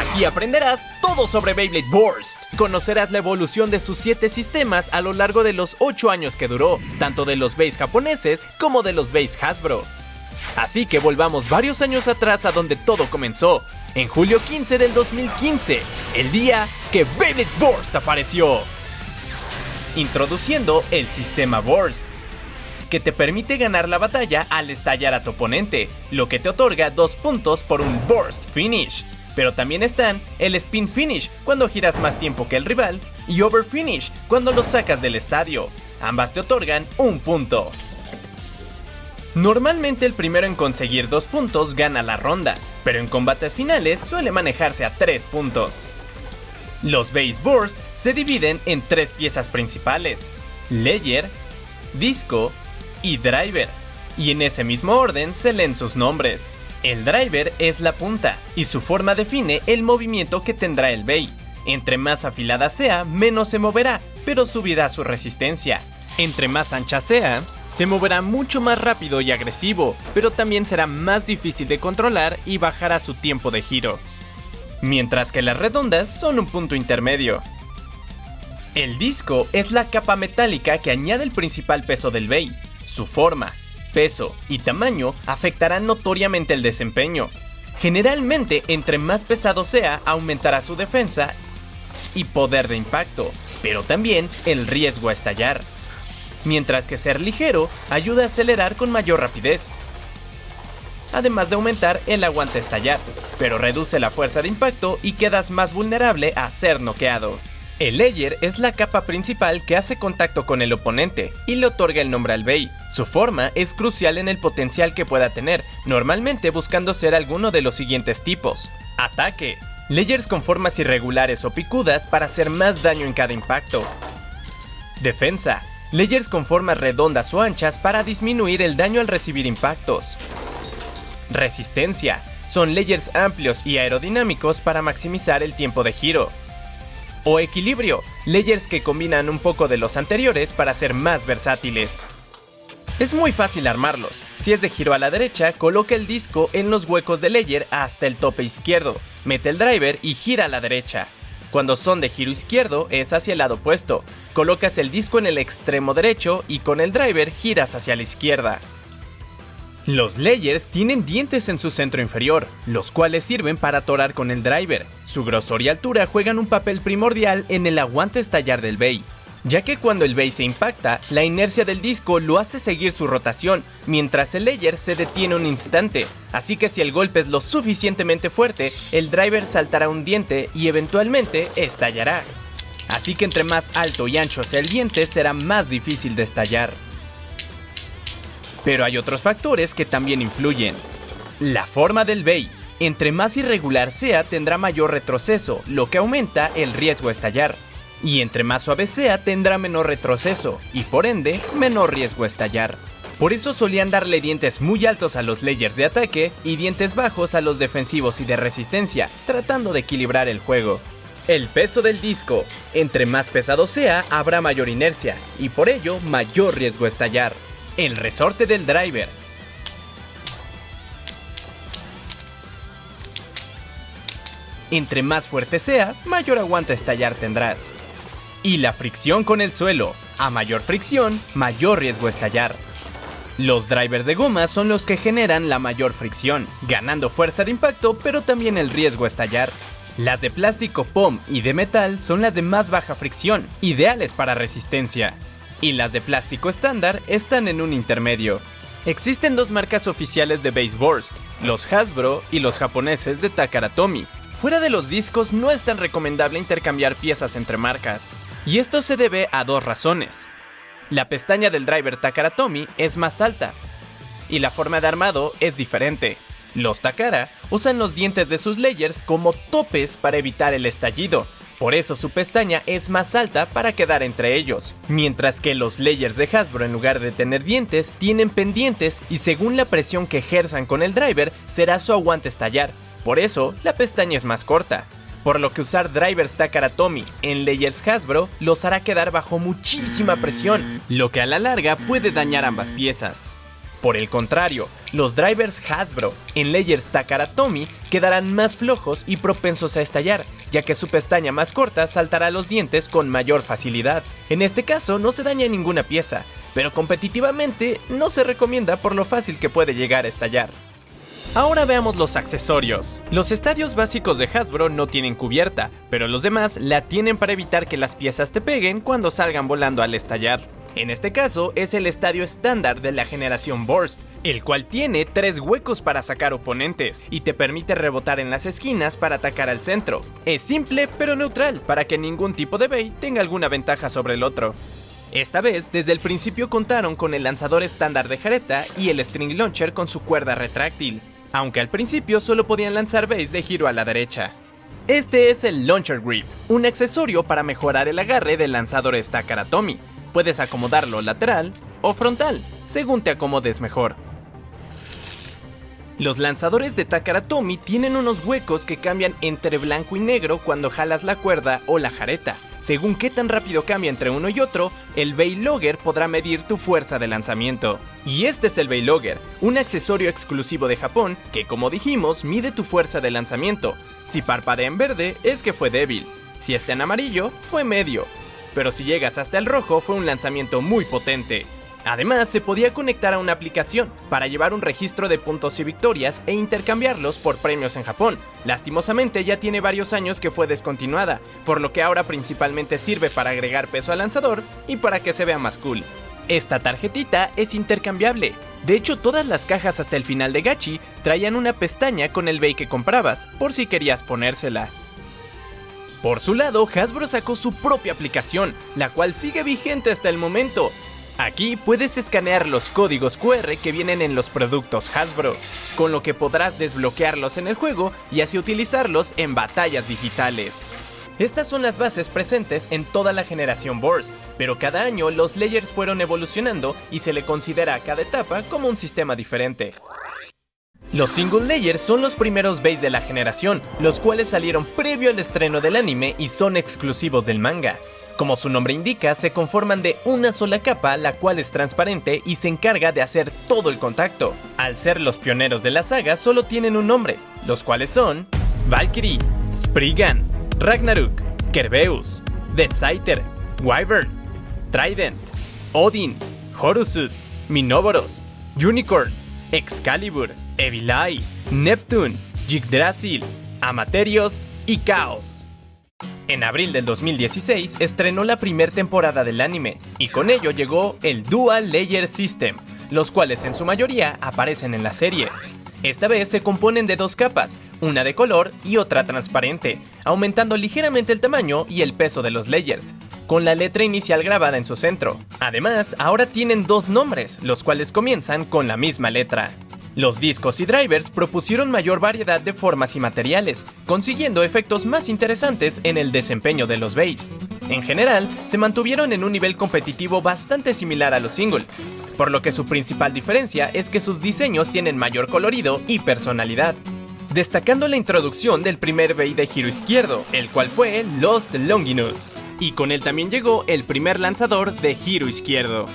Aquí aprenderás todo sobre Beyblade Burst. Conocerás la evolución de sus 7 sistemas a lo largo de los 8 años que duró, tanto de los Bays japoneses como de los Bays Hasbro. Así que volvamos varios años atrás a donde todo comenzó, en julio 15 del 2015, el día que Beyblade Burst apareció. Introduciendo el sistema Burst, que te permite ganar la batalla al estallar a tu oponente, lo que te otorga 2 puntos por un Burst Finish. Pero también están el Spin Finish, cuando giras más tiempo que el rival, y Over Finish, cuando lo sacas del estadio. Ambas te otorgan 1 punto. Normalmente el primero en conseguir 2 puntos gana la ronda, pero en combates finales suele manejarse a 3 puntos. Los Base Burst se dividen en 3 piezas principales: Layer, Disco y Driver, y en ese mismo orden se leen sus nombres. El driver es la punta, y su forma define el movimiento que tendrá el Bay. Entre más afilada sea, menos se moverá, pero subirá su resistencia. Entre más ancha sea, se moverá mucho más rápido y agresivo, pero también será más difícil de controlar y bajará su tiempo de giro. Mientras que las redondas son un punto intermedio. El disco es la capa metálica que añade el principal peso del Bay. Su forma, peso y tamaño afectarán notoriamente el desempeño. Generalmente, entre más pesado sea, aumentará su defensa y poder de impacto, pero también el riesgo a estallar. Mientras que ser ligero ayuda a acelerar con mayor rapidez, además de aumentar el aguante a estallar, pero reduce la fuerza de impacto y quedas más vulnerable a ser noqueado. El Layer es la capa principal que hace contacto con el oponente y le otorga el nombre al Bay. Su forma es crucial en el potencial que pueda tener, normalmente buscando ser alguno de los siguientes tipos. Ataque: Layers con formas irregulares o picudas para hacer más daño en cada impacto. Defensa: Layers con formas redondas o anchas para disminuir el daño al recibir impactos. Resistencia: son layers amplios y aerodinámicos para maximizar el tiempo de giro. O equilibrio: layers que combinan un poco de los anteriores para ser más versátiles. Es muy fácil armarlos. Si es de giro a la derecha, coloca el disco en los huecos del layer hasta el tope izquierdo, mete el driver y gira a la derecha. Cuando son de giro izquierdo es hacia el lado opuesto, colocas el disco en el extremo derecho y con el driver giras hacia la izquierda. Los layers tienen dientes en su centro inferior, los cuales sirven para atorar con el driver. Su grosor y altura juegan un papel primordial en el aguante a estallar del Bay, ya que cuando el Bay se impacta, la inercia del disco lo hace seguir su rotación, mientras el layer se detiene un instante, así que si el golpe es lo suficientemente fuerte, el driver saltará un diente y eventualmente estallará. Así que entre más alto y ancho sea el diente, será más difícil de estallar. Pero hay otros factores que también influyen. La forma del Bay: entre más irregular sea, tendrá mayor retroceso, lo que aumenta el riesgo a estallar. Y entre más suave sea, tendrá menor retroceso, y por ende, menor riesgo a estallar. Por eso solían darle dientes muy altos a los layers de ataque y dientes bajos a los defensivos y de resistencia, tratando de equilibrar el juego. El peso del disco: entre más pesado sea, habrá mayor inercia, y por ello, mayor riesgo a estallar. El resorte del driver: entre más fuerte sea, mayor aguante a estallar tendrás. Y la fricción con el suelo: a mayor fricción, mayor riesgo a estallar. Los drivers de goma son los que generan la mayor fricción, ganando fuerza de impacto, pero también el riesgo a estallar. Las de plástico POM y de metal son las de más baja fricción, ideales para resistencia. Y las de plástico estándar están en un intermedio. Existen 2 marcas oficiales de Base Burst, los Hasbro y los japoneses de Takara Tomy. Fuera de los discos no es tan recomendable intercambiar piezas entre marcas. Y esto se debe a 2 razones. La pestaña del driver Takara Tomy es más alta, y la forma de armado es diferente. Los Takara usan los dientes de sus layers como topes para evitar el estallido. Por eso su pestaña es más alta para quedar entre ellos, mientras que los layers de Hasbro, en lugar de tener dientes, tienen pendientes y según la presión que ejerzan con el driver, será su aguante a estallar. Por eso, la pestaña es más corta, por lo que usar drivers Takara Tomy en layers Hasbro los hará quedar bajo muchísima presión, lo que a la larga puede dañar ambas piezas. Por el contrario, los drivers Hasbro en Layers Takara Tomy quedarán más flojos y propensos a estallar, ya que su pestaña más corta saltará a los dientes con mayor facilidad. En este caso no se daña ninguna pieza, pero competitivamente no se recomienda por lo fácil que puede llegar a estallar. Ahora veamos los accesorios. Los estadios básicos de Hasbro no tienen cubierta, pero los demás la tienen para evitar que las piezas te peguen cuando salgan volando al estallar. En este caso es el estadio estándar de la generación Burst, el cual tiene 3 huecos para sacar oponentes y te permite rebotar en las esquinas para atacar al centro. Es simple pero neutral para que ningún tipo de Bay tenga alguna ventaja sobre el otro. Esta vez, desde el principio contaron con el lanzador estándar de jareta y el string launcher con su cuerda retráctil, aunque al principio solo podían lanzar bays de giro a la derecha. Este es el Launcher Grip, un accesorio para mejorar el agarre del lanzador Takara Tomy. Puedes acomodarlo lateral o frontal, según te acomodes mejor. Los lanzadores de Takara Tomy tienen unos huecos que cambian entre blanco y negro cuando jalas la cuerda o la jareta. Según qué tan rápido cambia entre uno y otro, el Bay Logger podrá medir tu fuerza de lanzamiento. Y este es el Bay Logger, un accesorio exclusivo de Japón que, como dijimos, mide tu fuerza de lanzamiento. Si parpadea en verde, es que fue débil. Si está en amarillo, fue medio. Pero si llegas hasta el rojo, fue un lanzamiento muy potente. Además, se podía conectar a una aplicación para llevar un registro de puntos y victorias e intercambiarlos por premios en Japón. Lastimosamente ya tiene varios años que fue descontinuada, por lo que ahora principalmente sirve para agregar peso al lanzador y para que se vea más cool. Esta tarjetita es intercambiable. De hecho, todas las cajas hasta el final de Gachi traían una pestaña con el Bay que comprabas, por si querías ponérsela. Por su lado, Hasbro sacó su propia aplicación, la cual sigue vigente hasta el momento. Aquí puedes escanear los códigos QR que vienen en los productos Hasbro, con lo que podrás desbloquearlos en el juego y así utilizarlos en batallas digitales. Estas son las bases presentes en toda la generación Burst, pero cada año los layers fueron evolucionando y se le considera a cada etapa como un sistema diferente. Los single layers son los primeros bays de la generación, los cuales salieron previo al estreno del anime y son exclusivos del manga. Como su nombre indica, se conforman de una sola capa, la cual es transparente y se encarga de hacer todo el contacto. Al ser los pioneros de la saga, solo tienen un nombre, los cuales son Valkyrie, Spriggan, Ragnarok, Kerbeus, Deathscyther, Wyvern, Trident, Odin, Horusud, Minoboros, Unicorn, Excalibur, Evil Eye, Neptune, Yggdrasil, Amaterios y Chaos. En abril del 2016 estrenó la primera temporada del anime, y con ello llegó el Dual Layer System, los cuales en su mayoría aparecen en la serie. Esta vez se componen de 2 capas, una de color y otra transparente, aumentando ligeramente el tamaño y el peso de los layers, con la letra inicial grabada en su centro. Además, ahora tienen 2 nombres, los cuales comienzan con la misma letra. Los discos y drivers propusieron mayor variedad de formas y materiales, consiguiendo efectos más interesantes en el desempeño de los bays. En general, se mantuvieron en un nivel competitivo bastante similar a los single, por lo que su principal diferencia es que sus diseños tienen mayor colorido y personalidad. Destacando la introducción del primer bay de giro izquierdo, el cual fue Lost Longinus, y con él también llegó el primer lanzador de giro izquierdo.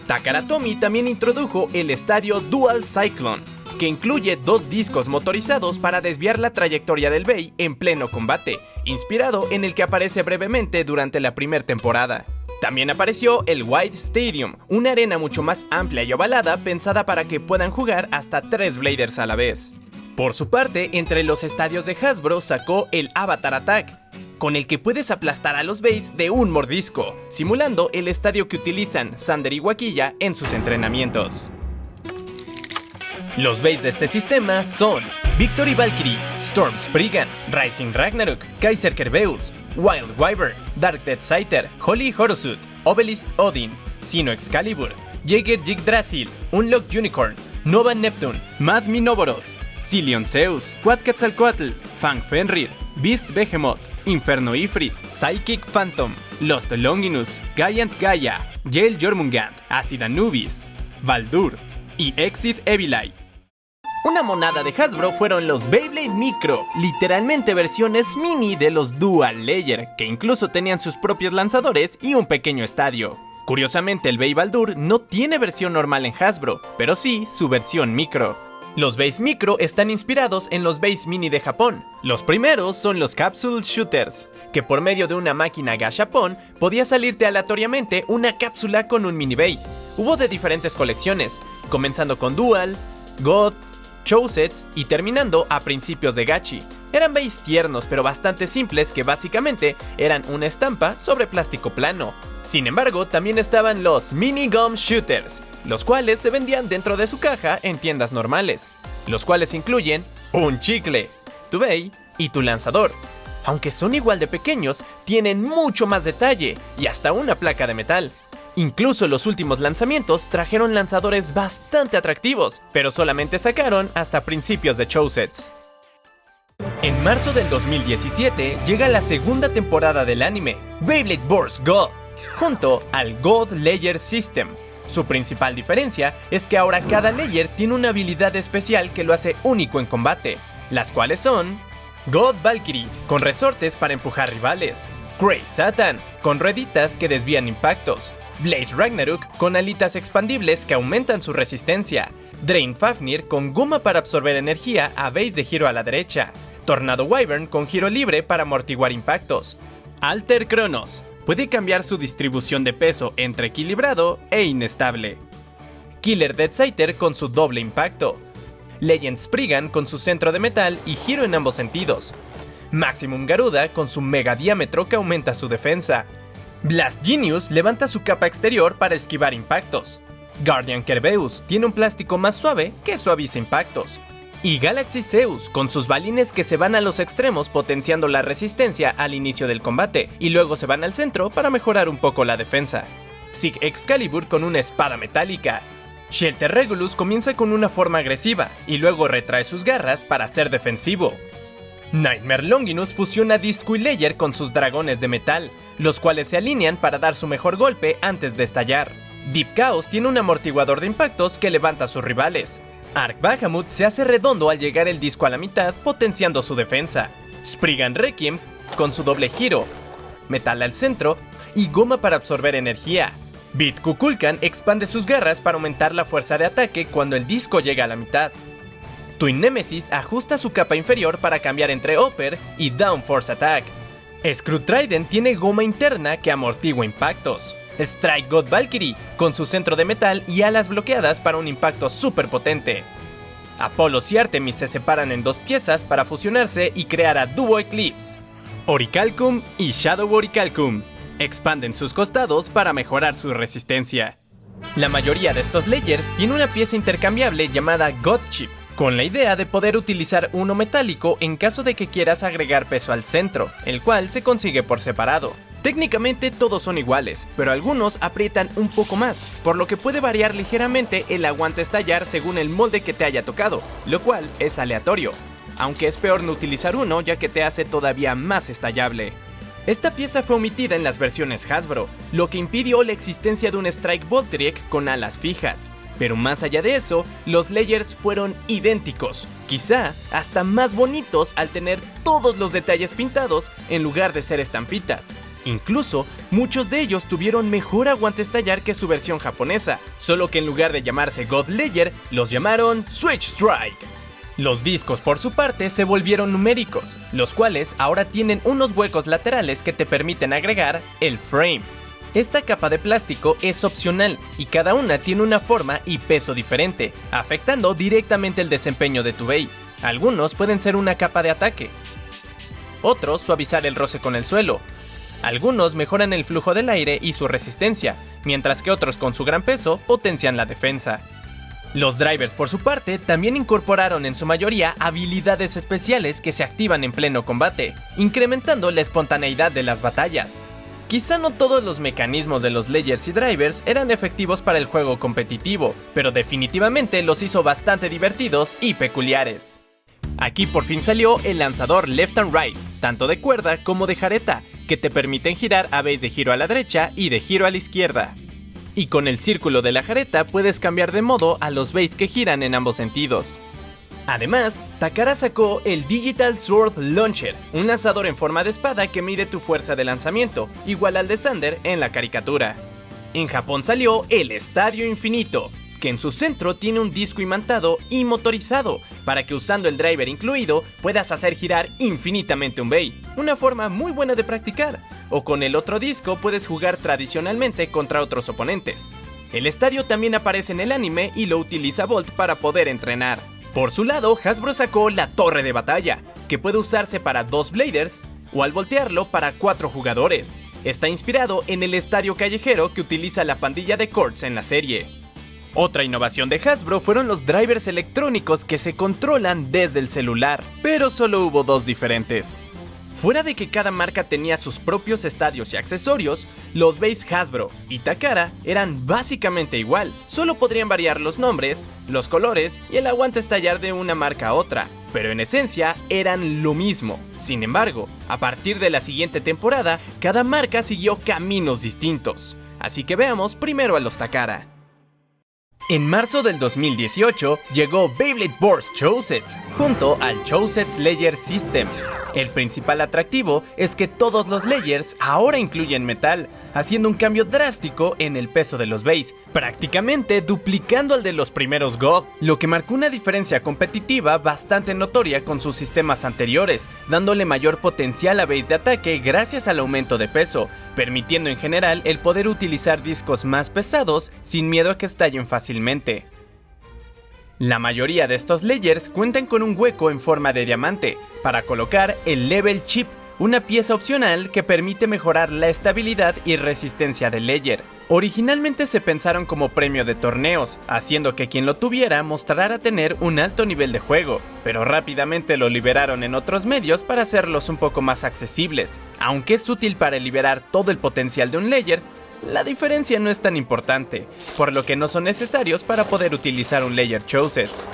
Takara Tomy también introdujo el estadio Dual Cyclone, que incluye 2 discos motorizados para desviar la trayectoria del bay en pleno combate, inspirado en el que aparece brevemente durante la primera temporada. También apareció el Wide Stadium, una arena mucho más amplia y ovalada pensada para que puedan jugar hasta 3 Bladers a la vez. Por su parte, entre los estadios de Hasbro sacó el Avatar Attack, con el que puedes aplastar a los bays de un mordisco, simulando el estadio que utilizan Sander y Wakilla en sus entrenamientos. Los bays de este sistema son Victory Valkyrie, Storm Spriggan, Rising Ragnarok, Kaiser Kerbeus, Wild Wyvern, Dark Deathscyther, Holy Horusud, Obelisk Odin, Sino Excalibur, Jaeger Yggdrasil, Unlock Unicorn, Nova Neptune, Mad Minoboros, Silion Zeus, Quetzalcoatl, Fang Fenrir, Beast Behemoth, Inferno Ifrit, Psychic Phantom, Lost Longinus, Giant Gaia, Yale Jormungand, Acid Anubis, Baldur y Exit Evil Eye. Una monada de Hasbro fueron los Beyblade Micro, literalmente versiones mini de los Dual Layer, que incluso tenían sus propios lanzadores y un pequeño estadio. Curiosamente, el Bey Baldur no tiene versión normal en Hasbro, pero sí su versión micro. Los Beys Micro están inspirados en los Beys Mini de Japón. Los primeros son los Capsule Shooters, que por medio de una máquina gashapon podía salirte aleatoriamente una cápsula con un mini Bey. Hubo de diferentes colecciones, comenzando con Dual, God, Chousets y terminando a principios de Gachi. Eran Beys tiernos pero bastante simples que básicamente eran una estampa sobre plástico plano. Sin embargo, también estaban los Mini Gum Shooters, los cuales se vendían dentro de su caja en tiendas normales, los cuales incluyen un chicle, tu Bey y tu lanzador. Aunque son igual de pequeños, tienen mucho más detalle y hasta una placa de metal. Incluso los últimos lanzamientos trajeron lanzadores bastante atractivos, pero solamente sacaron hasta principios de Chousets. En marzo del 2017 llega la segunda temporada del anime, Beyblade Burst God, junto al God Layer System. Su principal diferencia es que ahora cada layer tiene una habilidad especial que lo hace único en combate, las cuales son God Valkyrie, con resortes para empujar rivales, Cray Satan, con rueditas que desvían impactos, Blaze Ragnarok, con alitas expandibles que aumentan su resistencia, Drain Fafnir, con goma para absorber energía a base de giro a la derecha, Tornado Wyvern, con giro libre para amortiguar impactos, Alter Kronos, puede cambiar su distribución de peso entre equilibrado e inestable, Killer Deathsighter con su doble impacto, Legend Spriggan con su centro de metal y giro en ambos sentidos, Maximum Garuda con su mega diámetro que aumenta su defensa, Blast Genius levanta su capa exterior para esquivar impactos, Guardian Kerbeus tiene un plástico más suave que suaviza impactos, y Galaxy Zeus con sus balines que se van a los extremos potenciando la resistencia al inicio del combate y luego se van al centro para mejorar un poco la defensa, Sig Excalibur con una espada metálica, Shelter Regulus comienza con una forma agresiva y luego retrae sus garras para ser defensivo. Nightmare Longinus fusiona Disco y Layer con sus dragones de metal, los cuales se alinean para dar su mejor golpe antes de estallar. Deep Chaos tiene un amortiguador de impactos que levanta a sus rivales. Arc Bahamut se hace redondo al llegar el disco a la mitad, potenciando su defensa. Spriggan Requiem con su doble giro, metal al centro y goma para absorber energía. Beat Kukulkan expande sus garras para aumentar la fuerza de ataque cuando el disco llega a la mitad. Twin Nemesis ajusta su capa inferior para cambiar entre Upper y Down Force Attack. Screw Trident tiene goma interna que amortigua impactos. Strike God Valkyrie con su centro de metal y alas bloqueadas para un impacto súper potente. Apollos y Artemis se separan en dos piezas para fusionarse y crear a Duo Eclipse. Orichalcum y Shadow Orichalcum expanden sus costados para mejorar su resistencia. La mayoría de estos layers tiene una pieza intercambiable llamada God Chip, con la idea de poder utilizar uno metálico en caso de que quieras agregar peso al centro, el cual se consigue por separado. Técnicamente todos son iguales, pero algunos aprietan un poco más, por lo que puede variar ligeramente el aguante estallar según el molde que te haya tocado, lo cual es aleatorio, aunque es peor no utilizar uno ya que te hace todavía más estallable. Esta pieza fue omitida en las versiones Hasbro, lo que impidió la existencia de un Strike Voltryek con alas fijas. Pero más allá de eso, los layers fueron idénticos, quizá hasta más bonitos al tener todos los detalles pintados en lugar de ser estampitas. Incluso, muchos de ellos tuvieron mejor aguante estallar que su versión japonesa, solo que en lugar de llamarse God Layer, los llamaron Switch Strike. Los discos por su parte se volvieron numéricos, los cuales ahora tienen unos huecos laterales que te permiten agregar el frame. Esta capa de plástico es opcional y cada una tiene una forma y peso diferente, afectando directamente el desempeño de tu Bey. Algunos pueden ser una capa de ataque, otros suavizar el roce con el suelo, algunos mejoran el flujo del aire y su resistencia, mientras que otros con su gran peso potencian la defensa. Los drivers por su parte también incorporaron en su mayoría habilidades especiales que se activan en pleno combate, incrementando la espontaneidad de las batallas. Quizá no todos los mecanismos de los layers y drivers eran efectivos para el juego competitivo, pero definitivamente los hizo bastante divertidos y peculiares. Aquí por fin salió el lanzador Left and Right, tanto de cuerda como de jareta, que te permiten girar a base de giro a la derecha y de giro a la izquierda. Y con el círculo de la jareta puedes cambiar de modo a los bays que giran en ambos sentidos. Además, Takara sacó el Digital Sword Launcher, un lanzador en forma de espada que mide tu fuerza de lanzamiento, igual al de Sander en la caricatura. En Japón salió el Estadio Infinito, que en su centro tiene un disco imantado y motorizado, para que usando el driver incluido puedas hacer girar infinitamente un Bey, una forma muy buena de practicar, o con el otro disco puedes jugar tradicionalmente contra otros oponentes. El estadio también aparece en el anime y lo utiliza Bolt para poder entrenar. Por su lado, Hasbro sacó la Torre de Batalla, que puede usarse para 2 Bladers o al voltearlo para 4 jugadores. Está inspirado en el estadio callejero que utiliza la pandilla de Kurtz en la serie. Otra innovación de Hasbro fueron los drivers electrónicos que se controlan desde el celular, pero solo hubo 2 diferentes. Fuera de que cada marca tenía sus propios estadios y accesorios, los Beys Hasbro y Takara eran básicamente igual, solo podrían variar los nombres, los colores y el aguante estallar de una marca a otra, pero en esencia eran lo mismo. Sin embargo, a partir de la siguiente temporada, cada marca siguió caminos distintos, así que veamos primero a los Takara. En marzo del 2018 llegó Beyblade Burst Chosets junto al Chosets Layer System. El principal atractivo es que todos los layers ahora incluyen metal, haciendo un cambio drástico en el peso de los Beys, prácticamente duplicando al de los primeros God, lo que marcó una diferencia competitiva bastante notoria con sus sistemas anteriores, dándole mayor potencial a Beys de ataque gracias al aumento de peso, permitiendo en general el poder utilizar discos más pesados sin miedo a que estallen fácilmente. La mayoría de estos layers cuentan con un hueco en forma de diamante para colocar el Level Chip, una pieza opcional que permite mejorar la estabilidad y resistencia del layer. Originalmente se pensaron como premio de torneos, haciendo que quien lo tuviera mostrara tener un alto nivel de juego, pero rápidamente lo liberaron en otros medios para hacerlos un poco más accesibles. Aunque es útil para liberar todo el potencial de un layer, la diferencia no es tan importante, por lo que no son necesarios para poder utilizar un layer Chosets.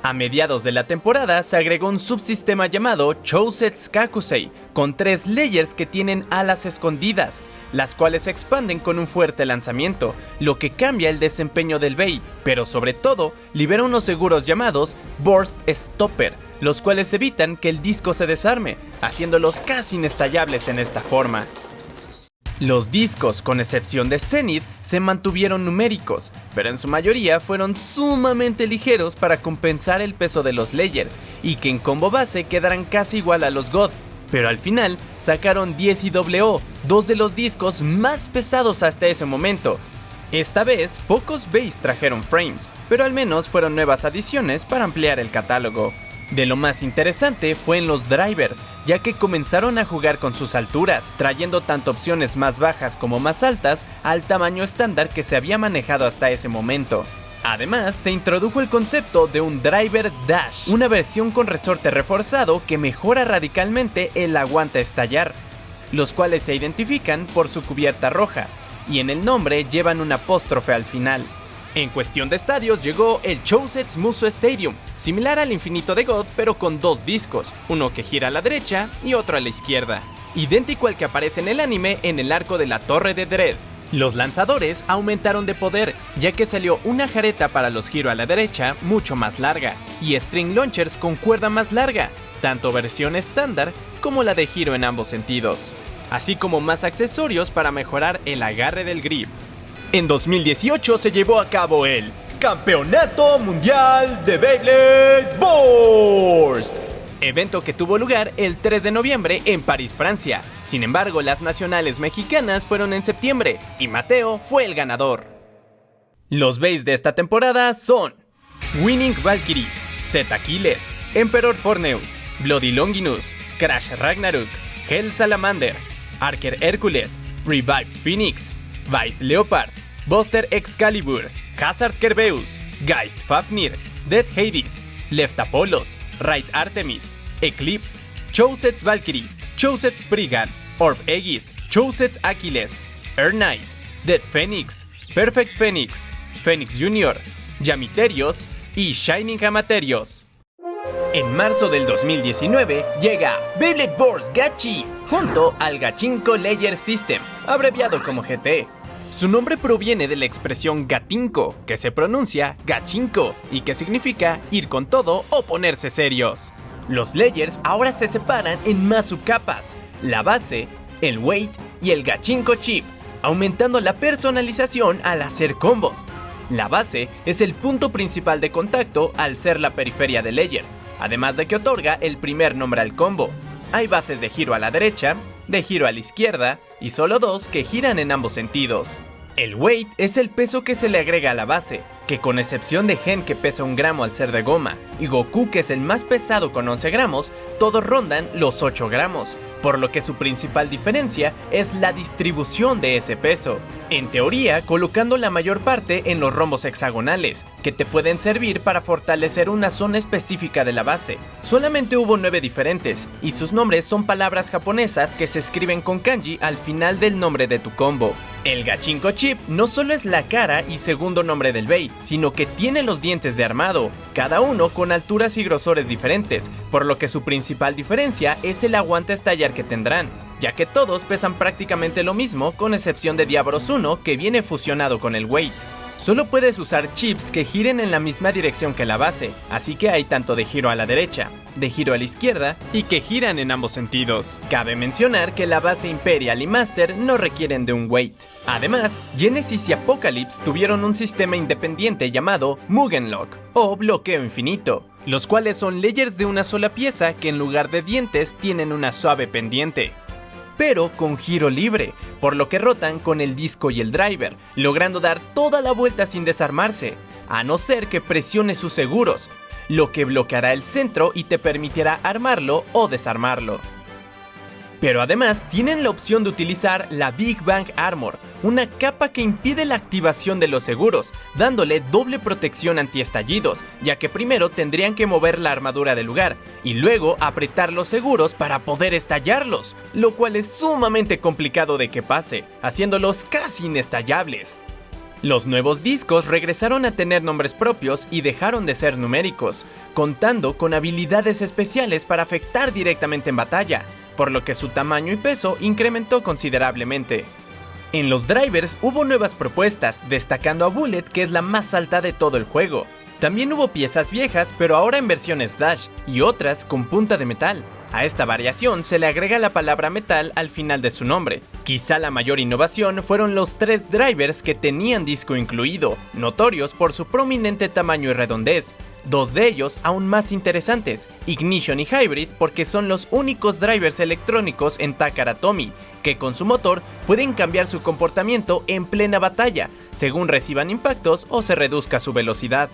A mediados de la temporada se agregó un subsistema llamado Chosets Kakusei, con 3 layers que tienen alas escondidas, las cuales se expanden con un fuerte lanzamiento, lo que cambia el desempeño del Bey, pero sobre todo libera unos seguros llamados Burst Stopper, los cuales evitan que el disco se desarme, haciéndolos casi inestallables en esta forma. Los discos, con excepción de Zenith, se mantuvieron numéricos, pero en su mayoría fueron sumamente ligeros para compensar el peso de los layers y que en combo base quedaran casi igual a los God. Pero al final sacaron 10 y WO, 2 de los discos más pesados hasta ese momento. Esta vez, pocos Beys trajeron frames, pero al menos fueron nuevas adiciones para ampliar el catálogo. De lo más interesante fue en los drivers, ya que comenzaron a jugar con sus alturas, trayendo tanto opciones más bajas como más altas al tamaño estándar que se había manejado hasta ese momento. Además, se introdujo el concepto de un driver dash, una versión con resorte reforzado que mejora radicalmente el aguante a estallar, los cuales se identifican por su cubierta roja, y en el nombre llevan un apóstrofe al final. En cuestión de estadios llegó el Chosets Musou Stadium, similar al Infinito de God pero con 2 discos, uno que gira a la derecha y otro a la izquierda, idéntico al que aparece en el anime en el arco de la Torre de Dread. Los lanzadores aumentaron de poder, ya que salió una jareta para los giro a la derecha mucho más larga, y string launchers con cuerda más larga, tanto versión estándar como la de giro en ambos sentidos, así como más accesorios para mejorar el agarre del grip. En 2018 se llevó a cabo el Campeonato Mundial de Beyblade Burst, evento que tuvo lugar el 3 de noviembre en París, Francia. Sin embargo, las nacionales mexicanas fueron en septiembre y Mateo fue el ganador. Los Beys de esta temporada son Winning Valkyrie, Z Aquiles, Emperor Forneus, Bloody Longinus, Crash Ragnarok, Hell Salamander, Archer Hércules, Revive Phoenix, Vice Leopard, Buster Excalibur, Hazard Kerbeus, Geist Fafnir, Dead Hades, Left Apollos, Right Artemis, Eclipse, Chosets Valkyrie, Chosets Brigand, Orb Aegis, Chosets Aquiles, Air Knight, Dead Phoenix, Perfect Phoenix, Phoenix Jr., Yamiterios y Shining Amaterios. En marzo del 2019 llega Beyblade Burst Gachi junto al Gachinko Layer System, abreviado como GT. Su nombre proviene de la expresión gatinko, que se pronuncia gachinko y que significa ir con todo o ponerse serios. Los layers ahora se separan en más subcapas, la base, el weight y el gachinko chip, aumentando la personalización al hacer combos. La base es el punto principal de contacto al ser la periferia del layer, además de que otorga el primer nombre al combo. Hay bases de giro a la derecha, de giro a la izquierda y solo dos que giran en ambos sentidos. El weight es el peso que se le agrega a la base, que con excepción de Gen que pesa 1 gramo al ser de goma, y Goku que es el más pesado con 11 gramos, todos rondan los 8 gramos, por lo que su principal diferencia es la distribución de ese peso. En teoría, colocando la mayor parte en los rombos hexagonales, que te pueden servir para fortalecer una zona específica de la base. Solamente hubo 9 diferentes, y sus nombres son palabras japonesas que se escriben con kanji al final del nombre de tu combo. El Gachinko Chip no solo es la cara y segundo nombre del Bey, sino que tiene los dientes de armado, cada uno con alturas y grosores diferentes, por lo que su principal diferencia es el aguante a estallar que tendrán, ya que todos pesan prácticamente lo mismo con excepción de Diablos 1 que viene fusionado con el weight. Solo puedes usar chips que giren en la misma dirección que la base, así que hay tanto de giro a la derecha, de giro a la izquierda y que giran en ambos sentidos. Cabe mencionar que la base Imperial y Master no requieren de un weight. Además, Genesis y Apocalypse tuvieron un sistema independiente llamado Mugen Lock o bloqueo infinito, los cuales son layers de una sola pieza que en lugar de dientes tienen una suave pendiente, pero con giro libre, por lo que rotan con el disco y el driver, logrando dar toda la vuelta sin desarmarse, a no ser que presiones sus seguros, lo que bloqueará el centro y te permitirá armarlo o desarmarlo. Pero además tienen la opción de utilizar la Big Bang Armor, una capa que impide la activación de los seguros, dándole doble protección antiestallidos, ya que primero tendrían que mover la armadura del lugar y luego apretar los seguros para poder estallarlos, lo cual es sumamente complicado de que pase, haciéndolos casi inestallables. Los nuevos discos regresaron a tener nombres propios y dejaron de ser numéricos, contando con habilidades especiales para afectar directamente en batalla, por lo que su tamaño y peso incrementó considerablemente. En los drivers hubo nuevas propuestas, destacando a Bullet, que es la más alta de todo el juego. También hubo piezas viejas, pero ahora en versiones Dash, y otras con punta de metal. A esta variación se le agrega la palabra metal al final de su nombre. Quizá la mayor innovación fueron los 3 drivers que tenían disco incluido, notorios por su prominente tamaño y redondez. 2 de ellos aún más interesantes, Ignition y Hybrid, porque son los únicos drivers electrónicos en Takara Tomy, que con su motor pueden cambiar su comportamiento en plena batalla, según reciban impactos o se reduzca su velocidad.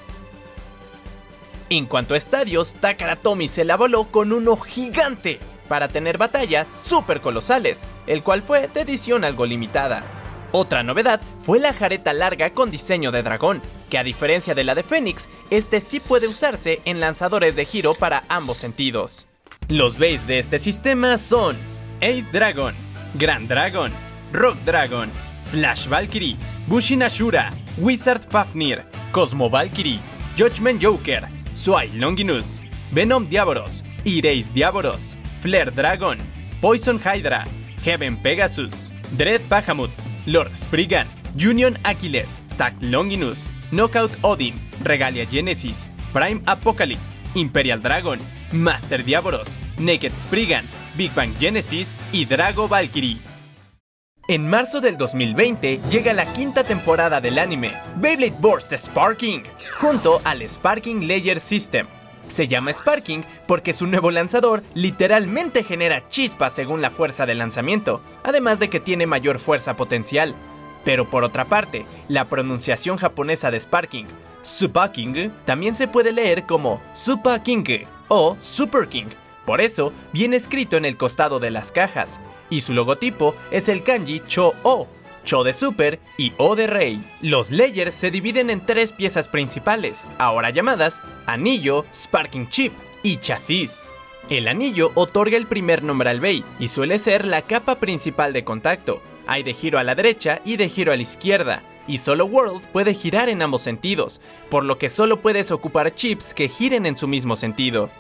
En cuanto a estadios, Takara Tomy se la voló con uno gigante para tener batallas súper colosales, el cual fue de edición algo limitada. Otra novedad fue la jareta larga con diseño de dragón, que a diferencia de la de Fénix, este sí puede usarse en lanzadores de giro para ambos sentidos. Los base de este sistema son Ace Dragon, Grand Dragon, Rock Dragon, Slash Valkyrie, Bushin Ashura, Wizard Fafnir, Cosmo Valkyrie, Judgment Joker, Swai Longinus, Venom Diaboros, Erase Diaboros, Flare Dragon, Poison Hydra, Heaven Pegasus, Dread Bahamut, Lord Spriggan, Union Achilles, Tact Longinus, Knockout Odin, Regalia Genesis, Prime Apocalypse, Imperial Dragon, Master Diaboros, Naked Spriggan, Big Bang Genesis y Drago Valkyrie. En marzo del 2020 llega la 5ª temporada del anime, Beyblade Burst Sparking, junto al Sparking Layer System. Se llama Sparking porque su nuevo lanzador literalmente genera chispas según la fuerza de lanzamiento, además de que tiene mayor fuerza potencial. Pero por otra parte, la pronunciación japonesa de Sparking, Supaking, también se puede leer como Supaking o Super King. Por eso viene escrito en el costado de las cajas, y su logotipo es el kanji Cho-O, Cho de Super y O de Rey. Los layers se dividen en 3 piezas principales, ahora llamadas Anillo, Sparking Chip y Chasis. El anillo otorga el primer nombre al Bey y suele ser la capa principal de contacto. Hay de giro a la derecha y de giro a la izquierda, y solo World puede girar en ambos sentidos, por lo que solo puedes ocupar chips que giren en su mismo sentido.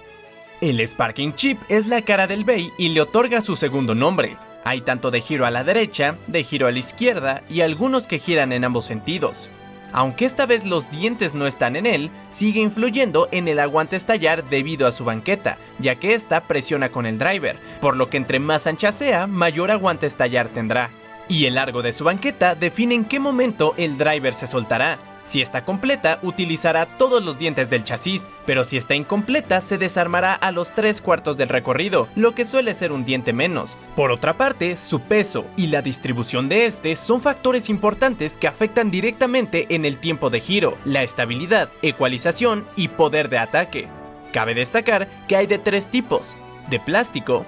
El Sparking Chip es la cara del Bey y le otorga su segundo nombre. Hay tanto de giro a la derecha, de giro a la izquierda y algunos que giran en ambos sentidos. Aunque esta vez los dientes no están en él, sigue influyendo en el aguante estallar debido a su banqueta, ya que esta presiona con el driver, por lo que entre más ancha sea, mayor aguante estallar tendrá. y el largo de su banqueta define en qué momento el driver se soltará. Si está completa, utilizará todos los dientes del chasis, pero si está incompleta, se desarmará a los 3/4 del recorrido, lo que suele ser un diente menos. Por otra parte, su peso y la distribución de este son factores importantes que afectan directamente en el tiempo de giro, la estabilidad, ecualización y poder de ataque. Cabe destacar que hay de 3 tipos: de plástico,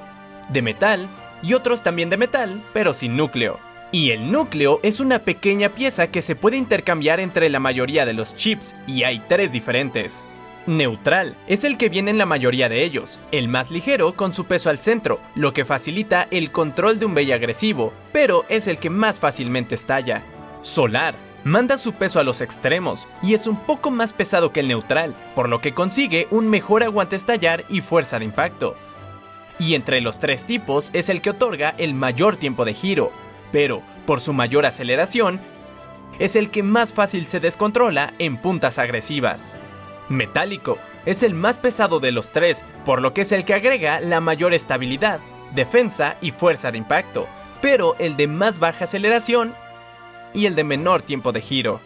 de metal y otros también de metal, pero sin núcleo. Y el núcleo es una pequeña pieza que se puede intercambiar entre la mayoría de los chips, y hay 3 diferentes. Neutral es el que viene en la mayoría de ellos, el más ligero con su peso al centro, lo que facilita el control de un Bey agresivo, pero es el que más fácilmente estalla. Solar manda su peso a los extremos y es un poco más pesado que el neutral, por lo que consigue un mejor aguante estallar y fuerza de impacto. Y entre los 3 tipos es el que otorga el mayor tiempo de giro, pero por su mayor aceleración, es el que más fácil se descontrola en puntas agresivas. Metálico es el más pesado de los 3, por lo que es el que agrega la mayor estabilidad, defensa y fuerza de impacto, pero el de más baja aceleración y el de menor tiempo de giro.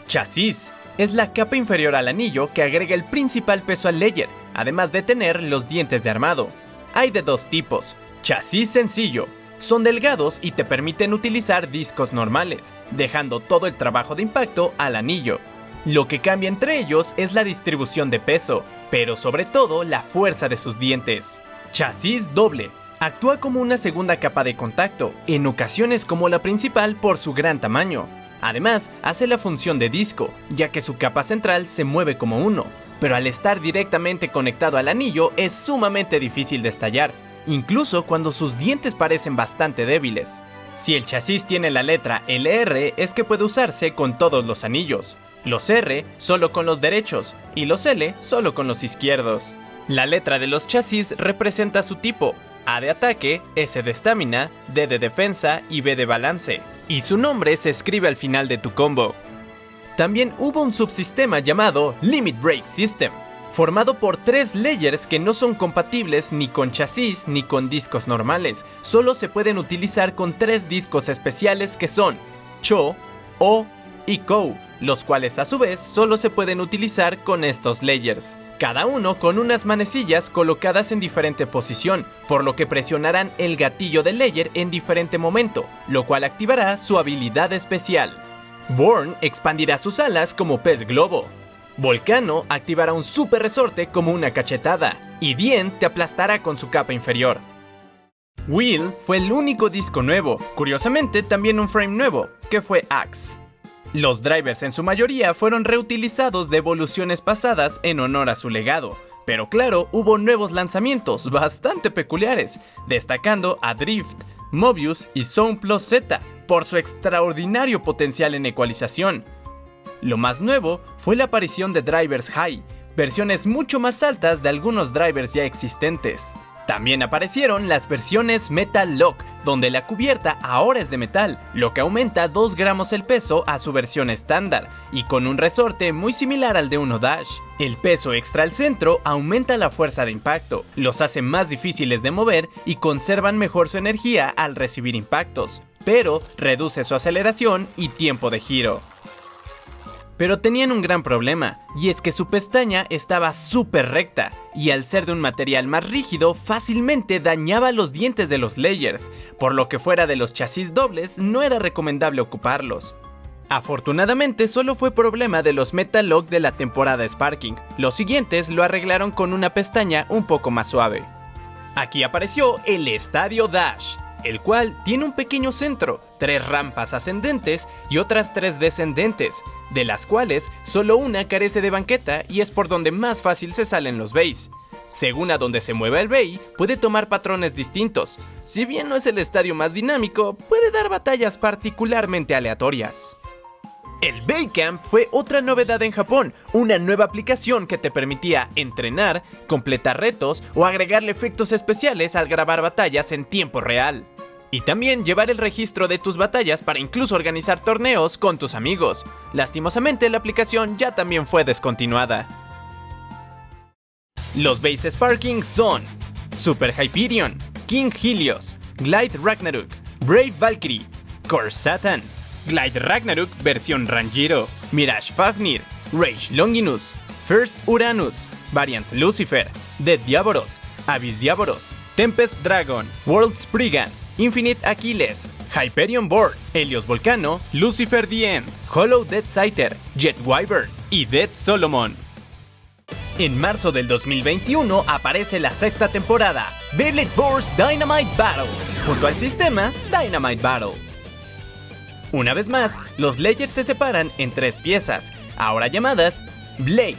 Chasis es la capa inferior al anillo que agrega el principal peso al layer, además de tener los dientes de armado. Hay de 2 tipos: chasis sencillo. Son delgados y te permiten utilizar discos normales, dejando todo el trabajo de impacto al anillo. Lo que cambia entre ellos es la distribución de peso, pero sobre todo la fuerza de sus dientes. Chasis doble. Actúa como una segunda capa de contacto, en ocasiones como la principal por su gran tamaño. Además, hace la función de disco, ya que su capa central se mueve como uno, pero al estar directamente conectado al anillo es sumamente difícil de estallar, incluso cuando sus dientes parecen bastante débiles. Si el chasis tiene la letra LR, es que puede usarse con todos los anillos, los R solo con los derechos y los L solo con los izquierdos. La letra de los chasis representa su tipo: A de ataque, S de estamina, D de defensa y B de balance, y su nombre se escribe al final de tu combo. También hubo un subsistema llamado Limit Break System, formado por 3 layers que no son compatibles ni con chasis ni con discos normales. Solo se pueden utilizar con 3 discos especiales que son Cho, O y Kou, los cuales a su vez solo se pueden utilizar con estos layers, cada uno con unas manecillas colocadas en diferente posición, por lo que presionarán el gatillo del layer en diferente momento, lo cual activará su habilidad especial. Born expandirá sus alas como pez globo. Volcano activará un super resorte como una cachetada, y Dien te aplastará con su capa inferior. Will fue el único disco nuevo, curiosamente también un frame nuevo, que fue Axe. Los drivers en su mayoría fueron reutilizados de evoluciones pasadas en honor a su legado, pero claro, hubo nuevos lanzamientos bastante peculiares, destacando a Drift, Mobius y Zone Plus Z por su extraordinario potencial en ecualización. Lo más nuevo fue la aparición de drivers high, versiones mucho más altas de algunos drivers ya existentes. También aparecieron las versiones Metal Lock, donde la cubierta ahora es de metal, lo que aumenta 2 gramos el peso a su versión estándar, y con un resorte muy similar al de Uno Dash. El peso extra al centro aumenta la fuerza de impacto, los hace más difíciles de mover y conservan mejor su energía al recibir impactos, pero reduce su aceleración y tiempo de giro. Pero tenían un gran problema, y es que su pestaña estaba súper recta, y al ser de un material más rígido fácilmente dañaba los dientes de los layers, por lo que fuera de los chasis dobles no era recomendable ocuparlos. Afortunadamente solo fue problema de los Metal Lock de la temporada Sparking, los siguientes lo arreglaron con una pestaña un poco más suave. Aquí apareció el Estadio Dash, el cual tiene un pequeño centro, 3 rampas ascendentes y otras 3 descendentes, de las cuales solo una carece de banqueta y es por donde más fácil se salen los bays. Según a donde se mueva el bay, puede tomar patrones distintos. Si bien no es el estadio más dinámico, puede dar batallas particularmente aleatorias. El Baycamp fue otra novedad en Japón, una nueva aplicación que te permitía entrenar, completar retos o agregarle efectos especiales al grabar batallas en tiempo real. Y también llevar el registro de tus batallas para incluso organizar torneos con tus amigos. Lastimosamente la aplicación ya también fue descontinuada. Los bases Sparking son Super Hyperion, King Helios, Glide Ragnarok, Brave Valkyrie, Curse Satan, Glide Ragnarok versión Ranjiro, Mirage Fafnir, Rage Longinus, First Uranus, Variant Lucifer, Dead Diaboros, Abyss Diaboros, Tempest Dragon, World Spriggan, Infinite Achilles, Hyperion Board, Helios Volcano, Lucifer the End, Hollow Dead Scyther, Jet Wyvern y Dead Solomon. En marzo del 2021 aparece la sexta temporada, Beyblade Burst Dynamite Battle, junto al sistema Dynamite Battle. Una vez más, los Layers se separan en tres piezas, ahora llamadas Blade,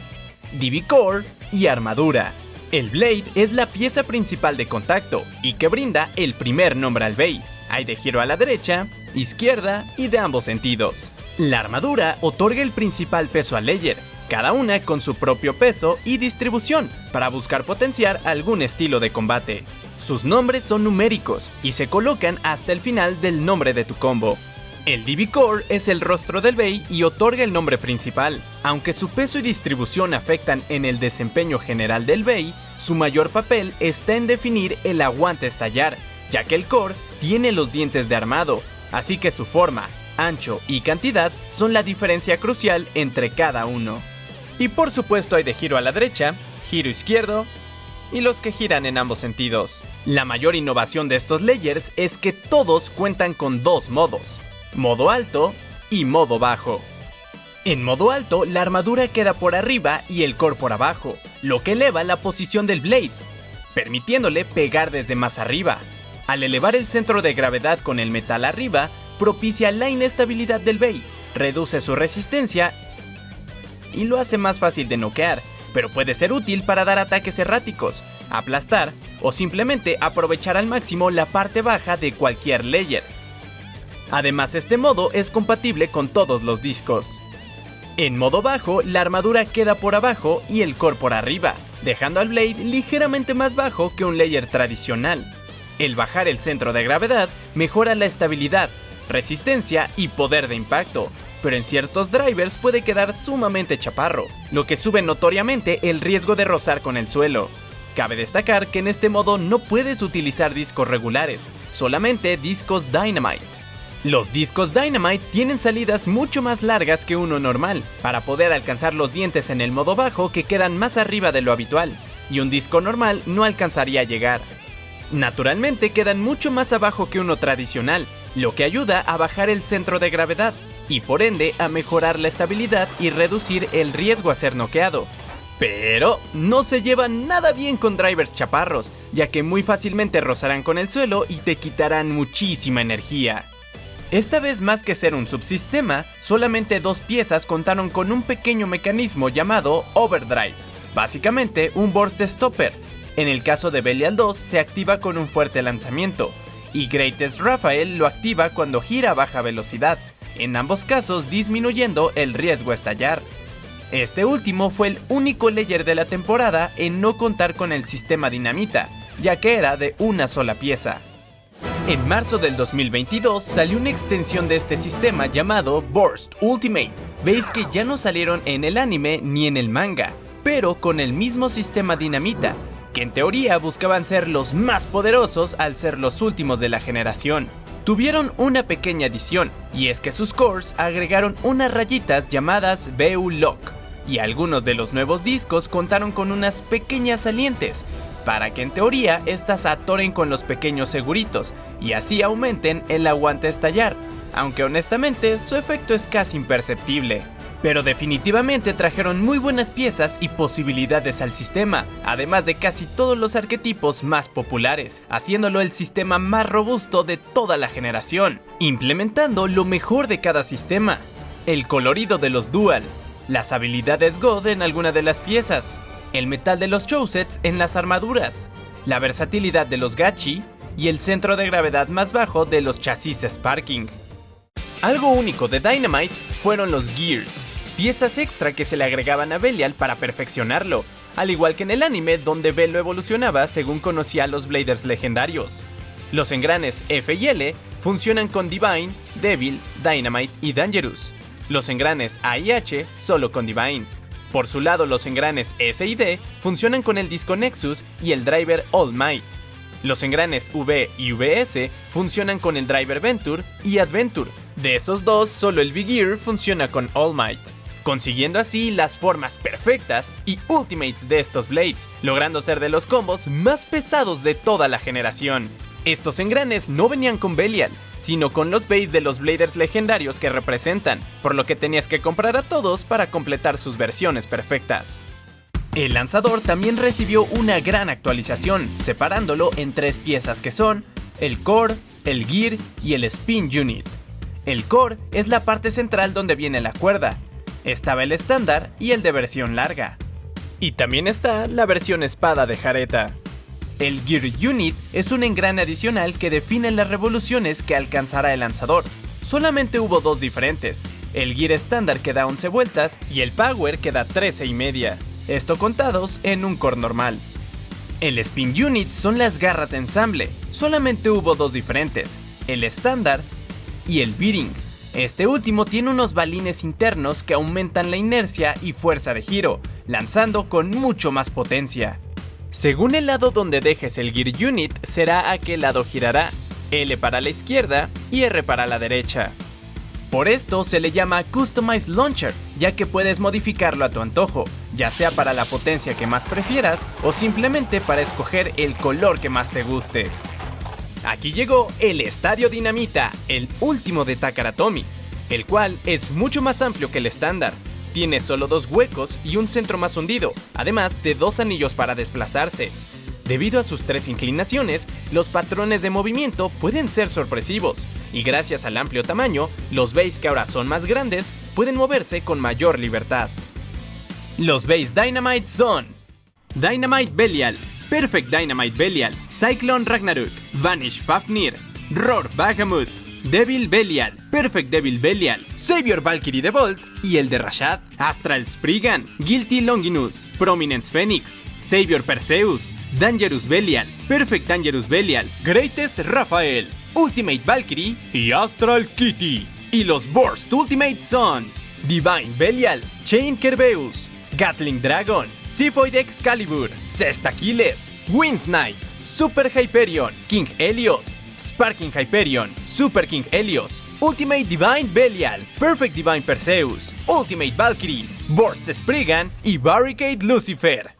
DB Core y Armadura. El Blade es la pieza principal de contacto y que brinda el primer nombre al Bey. Hay de giro a la derecha, izquierda y de ambos sentidos. La armadura otorga el principal peso al Layer, cada una con su propio peso y distribución para buscar potenciar algún estilo de combate. Sus nombres son numéricos y se colocan hasta el final del nombre de tu combo. El DB Core es el rostro del Bey y otorga el nombre principal. Aunque su peso y distribución afectan en el desempeño general del Bey, su mayor papel está en definir el aguante estallar, ya que el Core tiene los dientes de armado, así que su forma, ancho y cantidad son la diferencia crucial entre cada uno. Y por supuesto hay de giro a la derecha, giro izquierdo y los que giran en ambos sentidos. La mayor innovación de estos Layers es que todos cuentan con dos modos, modo alto y modo bajo. En modo alto, la armadura queda por arriba y el core por abajo, lo que eleva la posición del Blade, permitiéndole pegar desde más arriba. Al elevar el centro de gravedad con el metal arriba, propicia la inestabilidad del Bey, reduce su resistencia y lo hace más fácil de noquear, pero puede ser útil para dar ataques erráticos, aplastar o simplemente aprovechar al máximo la parte baja de cualquier Layer. Además, este modo es compatible con todos los discos. En modo bajo, la armadura queda por abajo y el core por arriba, dejando al Blade ligeramente más bajo que un Layer tradicional. El bajar el centro de gravedad mejora la estabilidad, resistencia y poder de impacto, pero en ciertos drivers puede quedar sumamente chaparro, lo que sube notoriamente el riesgo de rozar con el suelo. Cabe destacar que en este modo no puedes utilizar discos regulares, solamente discos Dynamite. Los discos Dynamite tienen salidas mucho más largas que uno normal, para poder alcanzar los dientes en el modo bajo que quedan más arriba de lo habitual, y un disco normal no alcanzaría a llegar. Naturalmente quedan mucho más abajo que uno tradicional, lo que ayuda a bajar el centro de gravedad, y por ende a mejorar la estabilidad y reducir el riesgo a ser noqueado. Pero no se llevan nada bien con drivers chaparros, ya que muy fácilmente rozarán con el suelo y te quitarán muchísima energía. Esta vez, más que ser un subsistema, solamente dos piezas contaron con un pequeño mecanismo llamado Overdrive, básicamente un Burst Stopper. En el caso de Belial 2 se activa con un fuerte lanzamiento, y Greatest Raphael lo activa cuando gira a baja velocidad, en ambos casos disminuyendo el riesgo a estallar. Este último fue el único Layer de la temporada en no contar con el sistema dinamita, ya que era de una sola pieza. En marzo del 2022 salió una extensión de este sistema llamado Burst Ultimate. Veis que ya no salieron en el anime ni en el manga, pero con el mismo sistema dinamita, que en teoría buscaban ser los más poderosos al ser los últimos de la generación. Tuvieron una pequeña adición, y es que sus cores agregaron unas rayitas llamadas BU Lock, y algunos de los nuevos discos contaron con unas pequeñas salientes, para que en teoría estas atoren con los pequeños seguritos, y así aumenten el aguante a estallar, aunque honestamente su efecto es casi imperceptible. Pero definitivamente trajeron muy buenas piezas y posibilidades al sistema, además de casi todos los arquetipos más populares, haciéndolo el sistema más robusto de toda la generación, implementando lo mejor de cada sistema: el colorido de los Dual, las habilidades God en alguna de las piezas, el metal de los Chosets en las armaduras, la versatilidad de los Gachi y el centro de gravedad más bajo de los chasis Sparking. Algo único de Dynamite fueron los Gears, piezas extra que se le agregaban a Belial para perfeccionarlo, al igual que en el anime donde Bell lo evolucionaba según conocía a los Bladers legendarios. Los engranes F y L funcionan con Divine, Devil, Dynamite y Dangerous. Los engranes A y H solo con Divine. Por su lado, los engranes S y D funcionan con el disco Nexus y el driver All Might. Los engranes V y VS funcionan con el driver Venture y Adventure. De esos dos, solo el V-Gear funciona con All Might, consiguiendo así las formas perfectas y ultimates de estos blades, logrando ser de los combos más pesados de toda la generación. Estos engranes no venían con Belial, sino con los bays de los Bladers legendarios que representan, por lo que tenías que comprar a todos para completar sus versiones perfectas. El lanzador también recibió una gran actualización, separándolo en 3 piezas que son el Core, el Gear y el Spin Unit. El Core es la parte central donde viene la cuerda. Estaba el estándar y el de versión larga. Y también está la versión espada de Jareta. El Gear Unit es un engrane adicional que define las revoluciones que alcanzará el lanzador. Solamente hubo 2 diferentes, el Gear estándar que da 11 vueltas y el Power que da 13 y media. Esto contados en un core normal. El Spin Unit son las garras de ensamble, solamente hubo 2 diferentes, el estándar y el bearing. Este último tiene unos balines internos que aumentan la inercia y fuerza de giro, lanzando con mucho más potencia. Según el lado donde dejes el Gear Unit, será a qué lado girará, L para la izquierda y R para la derecha. Por esto se le llama Customized Launcher, ya que puedes modificarlo a tu antojo, ya sea para la potencia que más prefieras o simplemente para escoger el color que más te guste. Aquí llegó el Estadio Dinamita, el último de Takara Tomy, el cual es mucho más amplio que el estándar. Tiene solo 2 huecos y un centro más hundido, además de 2 anillos para desplazarse. Debido a sus 3 inclinaciones, los patrones de movimiento pueden ser sorpresivos, y gracias al amplio tamaño, los bays que ahora son más grandes pueden moverse con mayor libertad. Los bays Dynamite son Dynamite Belial, Perfect Dynamite Belial, Cyclone Ragnarok, Vanish Fafnir, Roar Bahamut, Devil Belial, Perfect Devil Belial, Savior Valkyrie de Bolt y el de Rashad, Astral Spriggan, Guilty Longinus, Prominence Phoenix, Savior Perseus, Dangerous Belial, Perfect Dangerous Belial, Greatest Raphael, Ultimate Valkyrie y Astral Kitty. Y los Burst Ultimates son Divine Belial, Chain Kerbeus, Gatling Dragon, Siphoid Excalibur, Cesta Aquiles, Wind Knight, Super Hyperion, King Helios, Sparking Hyperion, Super King Helios, Ultimate Divine Belial, Perfect Divine Perseus, Ultimate Valkyrie, Burst Spriggan y Barricade Lucifer.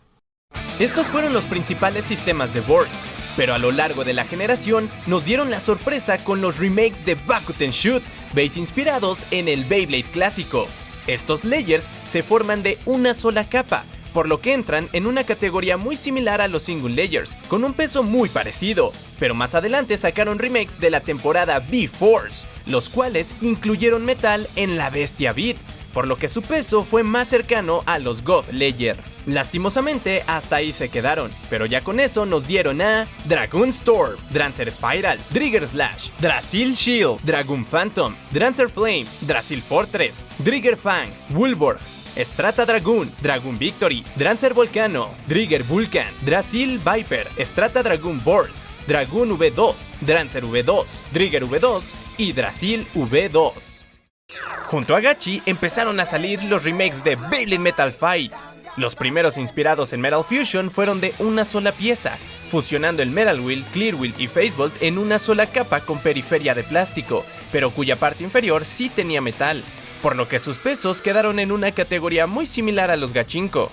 Estos fueron los principales sistemas de Burst, pero a lo largo de la generación nos dieron la sorpresa con los remakes de Bakuten Shoot, bays inspirados en el Beyblade clásico. Estos layers se forman de una sola capa, por lo que entran en una categoría muy similar a los single layers, con un peso muy parecido, pero más adelante sacaron remakes de la temporada B-Force, los cuales incluyeron metal en la bestia Beat, por lo que su peso fue más cercano a los God Layer. Lastimosamente hasta ahí se quedaron, pero ya con eso nos dieron a Dragoon Storm, Drancer Spiral, Drigger Slash, Drasil Shield, Dragoon Phantom, Drancer Flame, Drasil Fortress, Drigger Fang, Woolborg, Strata Dragoon, Dragoon Victory, Drancer Volcano, Drigger Vulcan, Drasil Viper, Strata Dragoon Burst, Dragoon V2, Drancer V2, Drigger V2 y Drasil V2. Junto a Gachi empezaron a salir los remakes de Beyblade Metal Fight. Los primeros inspirados en Metal Fusion fueron de una sola pieza, fusionando el Metal Wheel, Clear Wheel y Facebolt en una sola capa con periferia de plástico, pero cuya parte inferior sí tenía metal, por lo que sus pesos quedaron en una categoría muy similar a los Gachinko.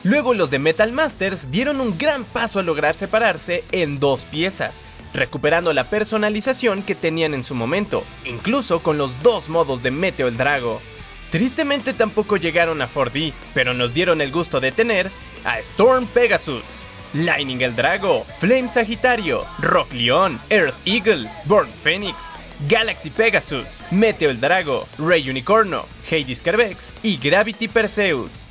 Luego los de Metal Masters dieron un gran paso a lograr separarse en 2 piezas, recuperando la personalización que tenían en su momento, incluso con los 2 modos de Meteo el Drago. Tristemente tampoco llegaron a 4D, pero nos dieron el gusto de tener a Storm Pegasus, Lightning el Drago, Flame Sagitario, Rock León, Earth Eagle, Born Phoenix, Galaxy Pegasus, Meteo el Drago, Rey Unicorno, Hades Kerbex y Gravity Perseus.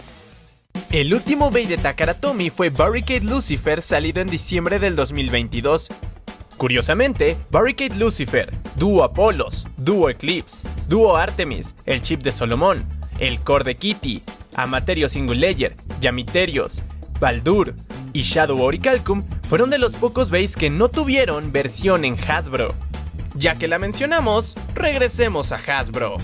El último bey de Takara Tomy fue Barricade Lucifer, salido en diciembre del 2022. Curiosamente, Barricade Lucifer, Dúo Apolos, Dúo Eclipse, Dúo Artemis, el chip de Solomon, el core de Kitty, Amaterio Single Layer, Yamiterios, Baldur y Shadow Orichalcum fueron de los pocos bays que no tuvieron versión en Hasbro. Ya que la mencionamos, regresemos a Hasbro.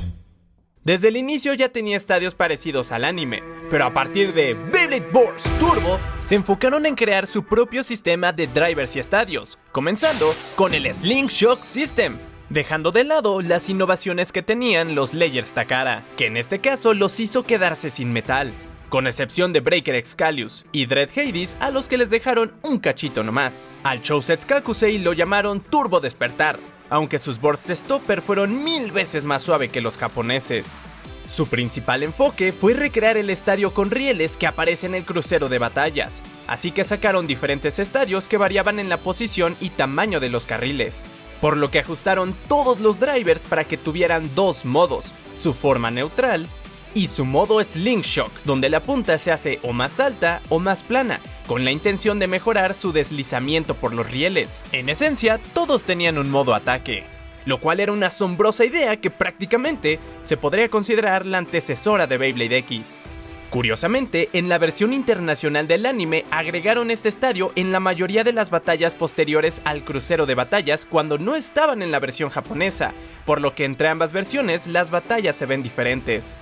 Desde el inicio ya tenía estadios parecidos al anime, Pero a partir de Beyblade Burst Turbo, se enfocaron en crear su propio sistema de drivers y estadios, comenzando con el Slingshot System, dejando de lado las innovaciones que tenían los Layers Takara, que en este caso los hizo quedarse sin metal, con excepción de Breaker Excalius y Dread Hades, a los que les dejaron un cachito nomás. Al Chousei Kakusei lo llamaron Turbo Despertar, aunque sus bursts de stopper fueron 1000 veces más suave que los japoneses. Su principal enfoque fue recrear el estadio con rieles que aparece en el crucero de batallas, así que sacaron diferentes estadios que variaban en la posición y tamaño de los carriles, por lo que ajustaron todos los drivers para que tuvieran dos modos, su forma neutral y su modo Slingshot, donde la punta se hace o más alta o más plana, con la intención de mejorar su deslizamiento por los rieles. En esencia, todos tenían un modo ataque, lo cual era una asombrosa idea que prácticamente se podría considerar la antecesora de Beyblade X. Curiosamente, en la versión internacional del anime agregaron este estadio en la mayoría de las batallas posteriores al crucero de batallas cuando no estaban en la versión japonesa, por lo que entre ambas versiones las batallas se ven diferentes.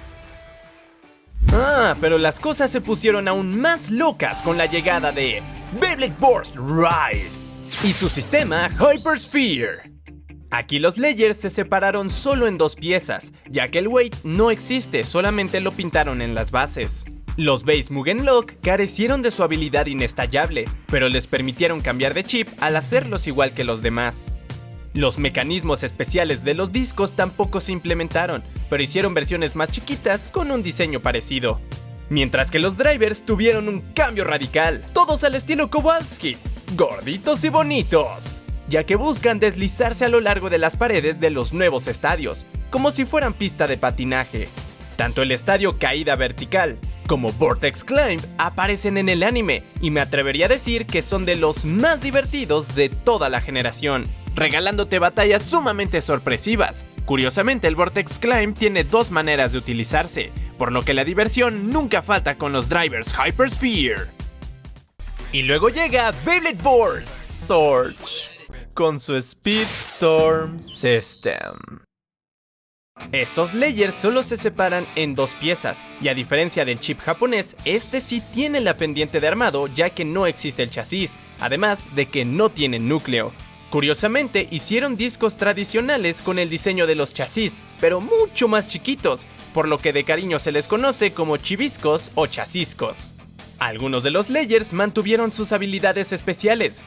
Pero las cosas se pusieron aún más locas con la llegada de Beyblade Burst Rise y su sistema Hypersphere. Aquí los Layers se separaron solo en dos piezas, ya que el weight no existe, solamente lo pintaron en las bases. Los Base Mugen Lock carecieron de su habilidad inestallable, pero les permitieron cambiar de chip al hacerlos igual que los demás. Los mecanismos especiales de los discos tampoco se implementaron, pero hicieron versiones más chiquitas con un diseño parecido. Mientras que los drivers tuvieron un cambio radical, todos al estilo Kowalski, gorditos y bonitos, ya que buscan deslizarse a lo largo de las paredes de los nuevos estadios, como si fueran pista de patinaje. Tanto el estadio Caída Vertical como Vortex Climb aparecen en el anime, y me atrevería a decir que son de los más divertidos de toda la generación, regalándote batallas sumamente sorpresivas. Curiosamente, el Vortex Climb tiene dos maneras de utilizarse, por lo que la diversión nunca falta con los drivers Hypersphere. Y luego llega Beyblade Burst Surge con su Speedstorm System. Estos Layers solo se separan en dos piezas, y a diferencia del chip japonés, este sí tiene la pendiente de armado ya que no existe el chasis, además de que no tiene núcleo. Curiosamente, hicieron discos tradicionales con el diseño de los chasis, pero mucho más chiquitos, por lo que de cariño se les conoce como chibiscos o chasiscos. Algunos de los Layers mantuvieron sus habilidades especiales,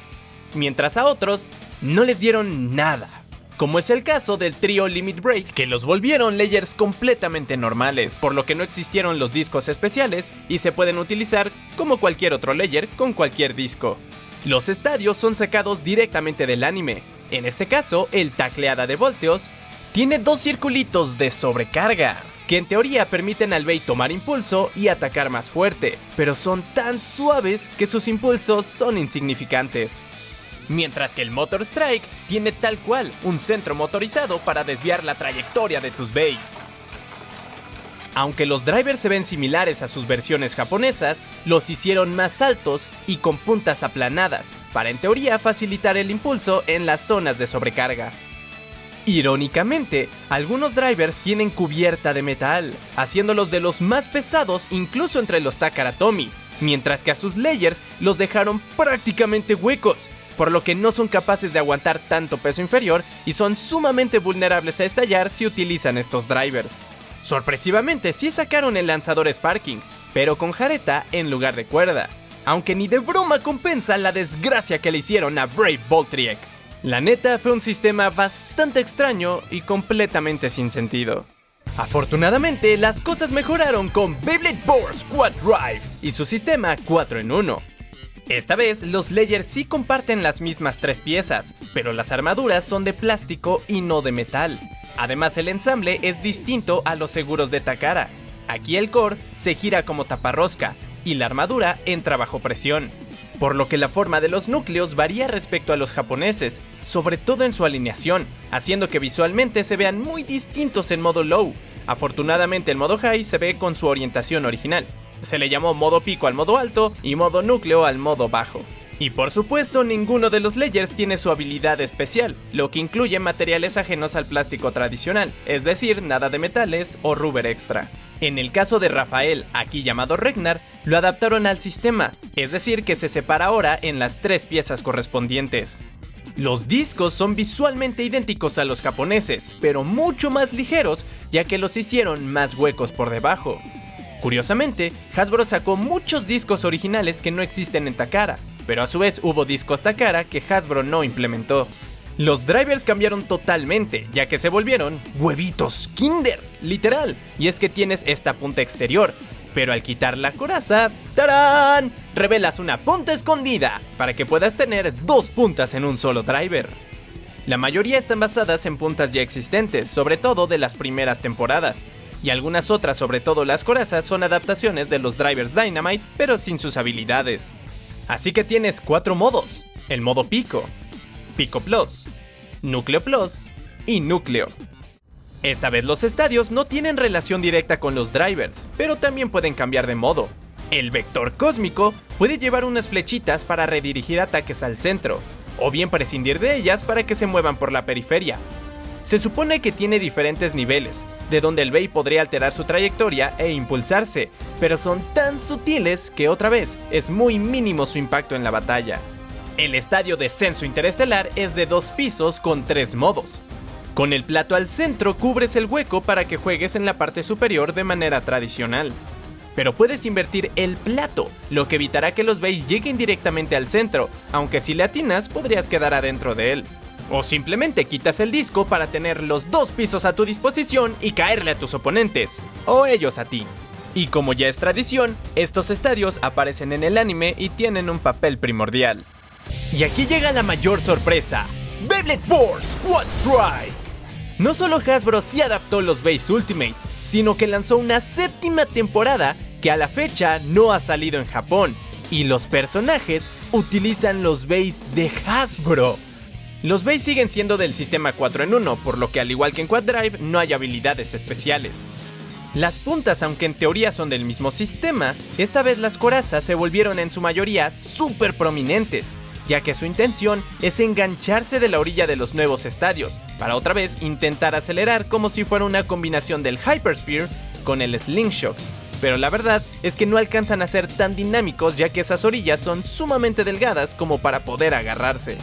mientras a otros no les dieron nada, como es el caso del trío Limit Break, que los volvieron Layers completamente normales, por lo que no existieron los discos especiales y se pueden utilizar como cualquier otro Layer con cualquier disco. Los estadios son sacados directamente del anime. En este caso, el Tacleada de Volteos tiene dos circulitos de sobrecarga, que en teoría permiten al Bey tomar impulso y atacar más fuerte, pero son tan suaves que sus impulsos son insignificantes. Mientras que el Motor Strike tiene tal cual un centro motorizado para desviar la trayectoria de tus Beys. Aunque los drivers se ven similares a sus versiones japonesas, los hicieron más altos y con puntas aplanadas, para en teoría facilitar el impulso en las zonas de sobrecarga. Irónicamente, algunos drivers tienen cubierta de metal, haciéndolos de los más pesados incluso entre los Takara Tomy, mientras que a sus Layers los dejaron prácticamente huecos, por lo que no son capaces de aguantar tanto peso inferior y son sumamente vulnerables a estallar si utilizan estos drivers. Sorpresivamente sí sacaron el lanzador Sparking, pero con jareta en lugar de cuerda, aunque ni de broma compensa la desgracia que le hicieron a Brave Voltriek. La neta fue un sistema bastante extraño y completamente sin sentido. Afortunadamente las cosas mejoraron con Beyblade Burst Quad Drive y su sistema 4 en 1. Esta vez los Layers sí comparten las mismas tres piezas, pero las armaduras son de plástico y no de metal. Además, el ensamble es distinto a los seguros de Takara. Aquí el core se gira como taparrosca y la armadura entra bajo presión, por lo que la forma de los núcleos varía respecto a los japoneses, sobre todo en su alineación, haciendo que visualmente se vean muy distintos en modo low. Afortunadamente el modo high se ve con su orientación original. Se le llamó modo pico al modo alto y modo núcleo al modo bajo. Y por supuesto ninguno de los Layers tiene su habilidad especial, lo que incluye materiales ajenos al plástico tradicional, es decir, nada de metales o rubber extra. En el caso de Rafael, aquí llamado Regnar, lo adaptaron al sistema, es decir que se separa ahora en las 3 piezas correspondientes. Los discos son visualmente idénticos a los japoneses, pero mucho más ligeros, ya que los hicieron más huecos por debajo. Curiosamente, Hasbro sacó muchos discos originales que no existen en Takara, pero a su vez hubo discos Takara que Hasbro no implementó. Los drivers cambiaron totalmente, ya que se volvieron huevitos Kinder, literal, y es que tienes esta punta exterior, pero al quitar la coraza, ¡tarán!, revelas una punta escondida, para que puedas tener 2 puntas en un solo driver. La mayoría están basadas en puntas ya existentes, sobre todo de las primeras temporadas, y algunas otras, sobre todo las corazas, son adaptaciones de los drivers Dynamite, pero sin sus habilidades. Así que tienes 4 modos: el modo Pico, Pico Plus, Núcleo Plus y Núcleo. Esta vez los estadios no tienen relación directa con los drivers, pero también pueden cambiar de modo. El Vector Cósmico puede llevar unas flechitas para redirigir ataques al centro, o bien prescindir de ellas para que se muevan por la periferia. Se supone que tiene diferentes niveles, de donde el Bey podría alterar su trayectoria e impulsarse, pero son tan sutiles que otra vez es muy mínimo su impacto en la batalla. El estadio Descenso Interestelar es de 2 pisos con 3 modos. Con el plato al centro cubres el hueco para que juegues en la parte superior de manera tradicional. Pero puedes invertir el plato, lo que evitará que los Beys lleguen directamente al centro, aunque si le atinas podrías quedar adentro de él. O simplemente quitas el disco para tener los 2 pisos a tu disposición y caerle a tus oponentes, o ellos a ti. Y como ya es tradición, estos estadios aparecen en el anime y tienen un papel primordial. Y aquí llega la mayor sorpresa: Beyblade Force Quad Strike. No solo Hasbro sí adaptó los Beys Ultimate, sino que lanzó una 7ª temporada que a la fecha no ha salido en Japón, y los personajes utilizan los Beys de Hasbro. Los Beys siguen siendo del sistema 4 en 1, por lo que al igual que en Quad Drive no hay habilidades especiales. Las puntas, aunque en teoría son del mismo sistema, esta vez las corazas se volvieron en su mayoría súper prominentes, ya que su intención es engancharse de la orilla de los nuevos estadios, para otra vez intentar acelerar como si fuera una combinación del Hypersphere con el Slingshot. Pero la verdad es que no alcanzan a ser tan dinámicos, ya que esas orillas son sumamente delgadas como para poder agarrarse.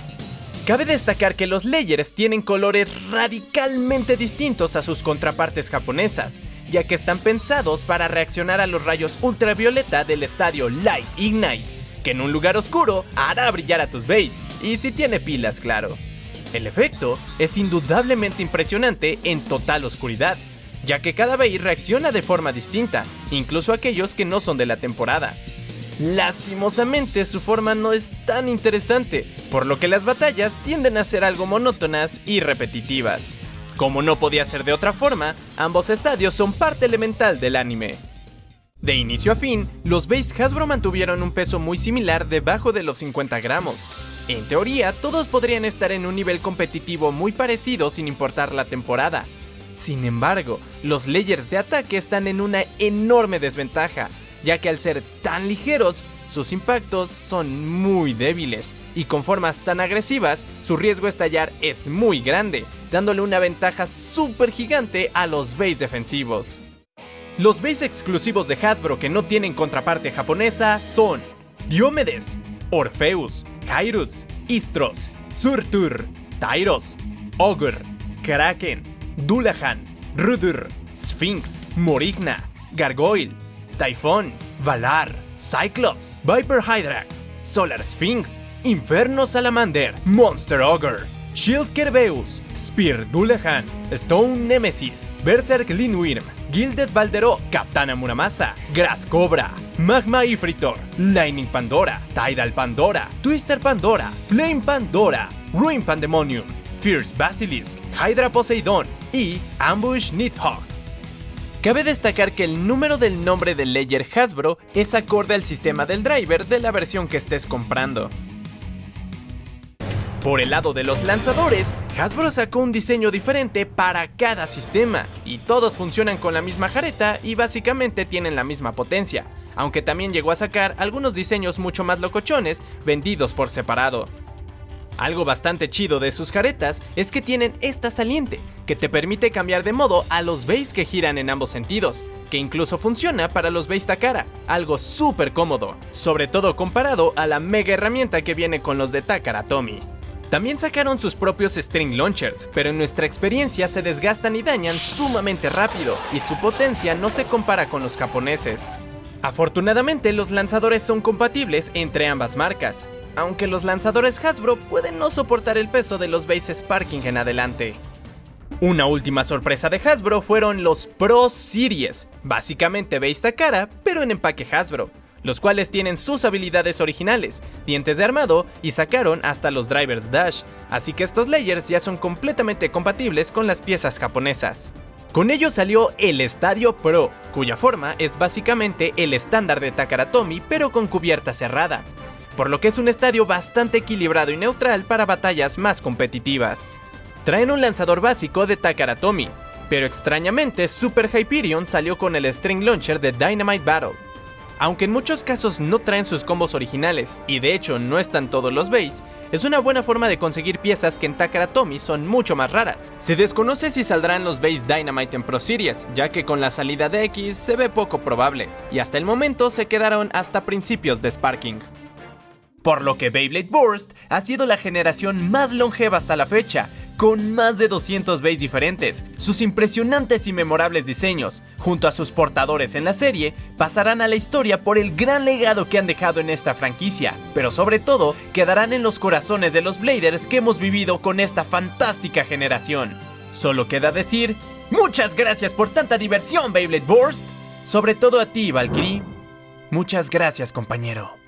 Cabe destacar que los Layers tienen colores radicalmente distintos a sus contrapartes japonesas, ya que están pensados para reaccionar a los rayos ultravioleta del estadio Light Ignite, que en un lugar oscuro hará brillar a tus Beys, y si tiene pilas, claro. El efecto es indudablemente impresionante en total oscuridad, ya que cada Bey reacciona de forma distinta, incluso aquellos que no son de la temporada. Lastimosamente su forma no es tan interesante, por lo que las batallas tienden a ser algo monótonas y repetitivas. Como no podía ser de otra forma, ambos estadios son parte elemental del anime. De inicio a fin, los Beys Hasbro mantuvieron un peso muy similar debajo de los 50 gramos. En teoría, todos podrían estar en un nivel competitivo muy parecido sin importar la temporada. Sin embargo, los Layers de ataque están en una enorme desventaja, ya que al ser tan ligeros, sus impactos son muy débiles, y con formas tan agresivas, su riesgo a estallar es muy grande, dándole una ventaja súper gigante a los Beys defensivos. Los Beys exclusivos de Hasbro que no tienen contraparte japonesa son Diomedes, Orpheus, Kyrus, Istros, Surtur, Tyros, Ogre, Kraken, Dullahan, Rudur, Sphinx, Morigna, Gargoyle, Typhon, Valar, Cyclops, Viper Hydrax, Solar Sphinx, Inferno Salamander, Monster Ogre, Shield Kerbeus, Spear Dullahan, Stone Nemesis, Berserk Linwyrm, Gilded Valderó, Captana Muramasa, Grath Cobra, Magma Ifritor, Lightning Pandora, Tidal Pandora, Twister Pandora, Flame Pandora, Ruin Pandemonium, Fierce Basilisk, Hydra Poseidon y Ambush Nidhogg. Cabe destacar que el número del nombre del Layer Hasbro es acorde al sistema del driver de la versión que estés comprando. Por el lado de los lanzadores, Hasbro sacó un diseño diferente para cada sistema, y todos funcionan con la misma jareta y básicamente tienen la misma potencia, aunque también llegó a sacar algunos diseños mucho más locochones vendidos por separado. Algo bastante chido de sus jaretas es que tienen esta saliente, que te permite cambiar de modo a los Beys que giran en ambos sentidos, que incluso funciona para los base Takara, algo súper cómodo, sobre todo comparado a la mega herramienta que viene con los de Takara Tomy. También sacaron sus propios string launchers, pero en nuestra experiencia se desgastan y dañan sumamente rápido, y su potencia no se compara con los japoneses. Afortunadamente, los lanzadores son compatibles entre ambas marcas, aunque los lanzadores Hasbro pueden no soportar el peso de los base Sparking en adelante. Una última sorpresa de Hasbro fueron los Pro Series, básicamente base Takara, pero en empaque Hasbro, los cuales tienen sus habilidades originales, dientes de armado y sacaron hasta los drivers Dash, así que estos layers ya son completamente compatibles con las piezas japonesas. Con ello salió el Estadio Pro, cuya forma es básicamente el estándar de Takara Tomy pero con cubierta cerrada, por lo que es un estadio bastante equilibrado y neutral para batallas más competitivas. Traen un lanzador básico de Takara Tomy, pero extrañamente Super Hyperion salió con el String Launcher de Dynamite Battle. Aunque en muchos casos no traen sus combos originales, y de hecho no están todos los base, es una buena forma de conseguir piezas que en Takara Tomy son mucho más raras. Se desconoce si saldrán los base Dynamite en Pro Series, ya que con la salida de X se ve poco probable, y hasta el momento se quedaron hasta principios de Sparking. Por lo que Beyblade Burst ha sido la generación más longeva hasta la fecha, con más de 200 base diferentes. Sus impresionantes y memorables diseños, junto a sus portadores en la serie, pasarán a la historia por el gran legado que han dejado en esta franquicia, pero sobre todo quedarán en los corazones de los Bladers que hemos vivido con esta fantástica generación. Solo queda decir, ¡muchas gracias por tanta diversión, Beyblade Burst! Sobre todo a ti, Valkyrie. Muchas gracias, compañero.